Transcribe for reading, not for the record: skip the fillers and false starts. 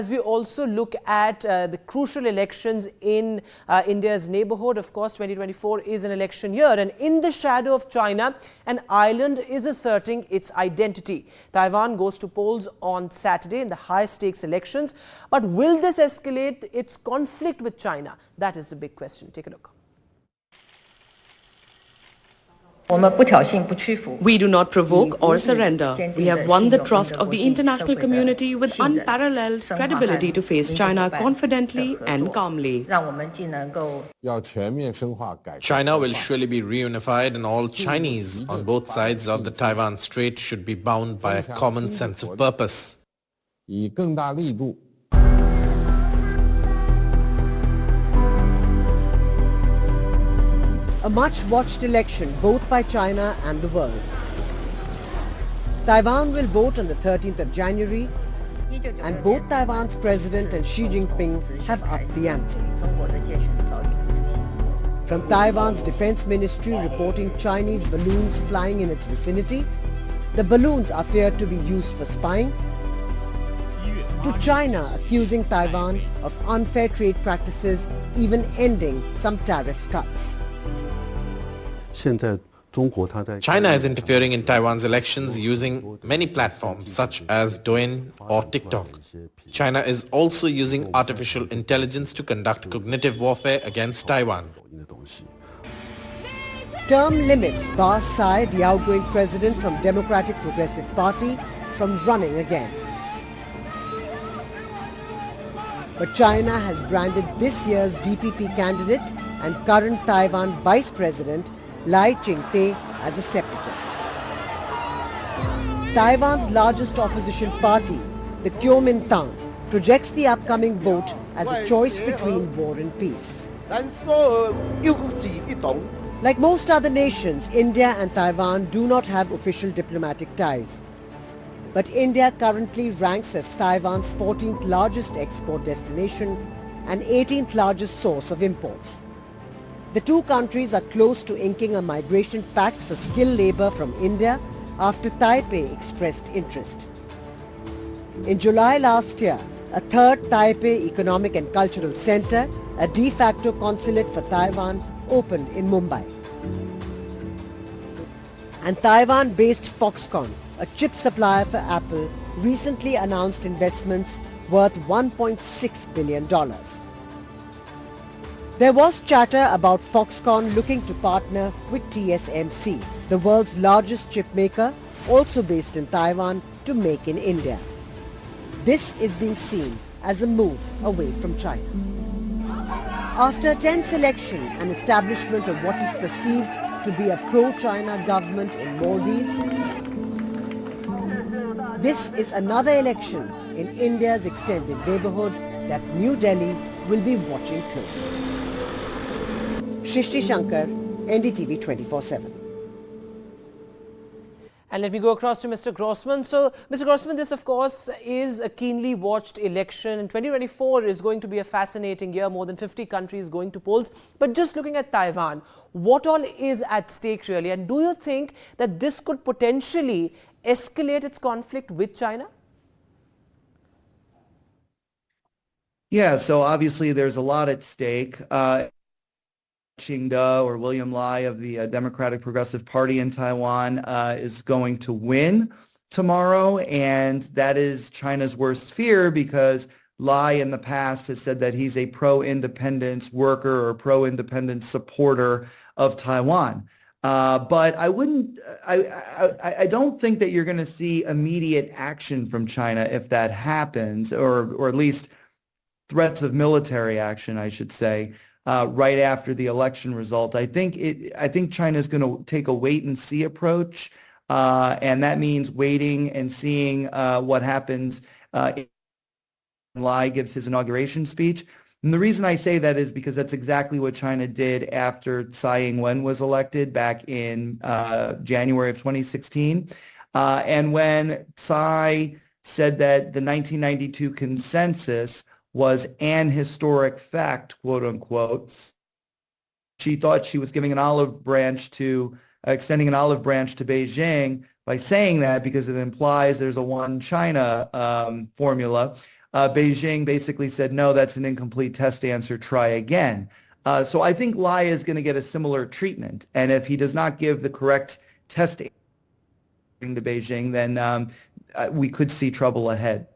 As we also look at the crucial elections in India's neighborhood, of course, 2024 is an election year. And in the shadow of China, an island is asserting its identity. Taiwan goes to polls on Saturday in the high-stakes elections. But will this escalate its conflict with China? That is the big question. Take a look. We do not provoke or surrender. We have won the trust of the international community with unparalleled credibility to face China confidently and calmly. China will surely be reunified, and all Chinese on both sides of the Taiwan Strait should be bound by a common sense of purpose. A much-watched election, both by China and the world. Taiwan will vote on the 13th of January, and both Taiwan's president and Xi Jinping have upped the ante. From Taiwan's defense ministry reporting Chinese balloons flying in its vicinity, the balloons are feared to be used for spying, to China accusing Taiwan of unfair trade practices, even ending some tariff cuts. China is interfering in Taiwan's elections using many platforms such as Douyin or TikTok. China is also using artificial intelligence to conduct cognitive warfare against Taiwan. Term limits bar Tsai, the outgoing president from Democratic Progressive Party, from running again. But China has branded this year's DPP candidate and current Taiwan vice president Lai Ching-te as a separatist. Taiwan's largest opposition party, the Kuomintang, projects the upcoming vote as a choice between war and peace. Like most other nations, India and Taiwan do not have official diplomatic ties. But India currently ranks as Taiwan's 14th largest export destination and 18th largest source of imports. The two countries are close to inking a migration pact for skilled labor from India after Taipei expressed interest. In July last year, a third Taipei Economic and Cultural Center, a de facto consulate for Taiwan, opened in Mumbai. And Taiwan-based Foxconn, a chip supplier for Apple, recently announced investments worth $1.6 billion. There was chatter about Foxconn looking to partner with TSMC, the world's largest chip maker, also based in Taiwan, to make in India. This is being seen as a move away from China. After a tense election and establishment of what is perceived to be a pro-China government in Maldives, this is another election in India's extended neighborhood that New Delhi will be watching closely. Shrishti Shankar, NDTV 24/7. And let me go across to Mr. Grossman. So, Mr. Grossman, this of course is a keenly watched election. And 2024 is going to be a fascinating year, more than 50 countries going to polls. But just looking at Taiwan, what all is at stake really? And do you think that this could potentially escalate its conflict with China? Yeah, so obviously there's a lot at stake. Ching-te or William Lai of the Democratic Progressive Party in Taiwan is going to win tomorrow, and that is China's worst fear because Lai in the past has said that he's a pro-independence worker or pro-independence supporter of Taiwan. But I don't think that you're going to see immediate action from China if that happens, or at least threats of military action, I should say. Right after the election result, I think China is going to take a wait and see approach, and that means waiting and seeing what happens. Lai gives his inauguration speech, and the reason I say that is because that's exactly what China did after Tsai Ing-wen was elected back in January of 2016, and when Tsai said that the 1992 consensus was an historic fact, quote unquote. She thought she was giving an olive branch to, extending an olive branch to Beijing by saying that because it implies there's a one China formula. Beijing basically said, no, that's an incomplete test answer, try again. So I think Lai is going to get a similar treatment. And if he does not give the correct test answer to Beijing, then we could see trouble ahead.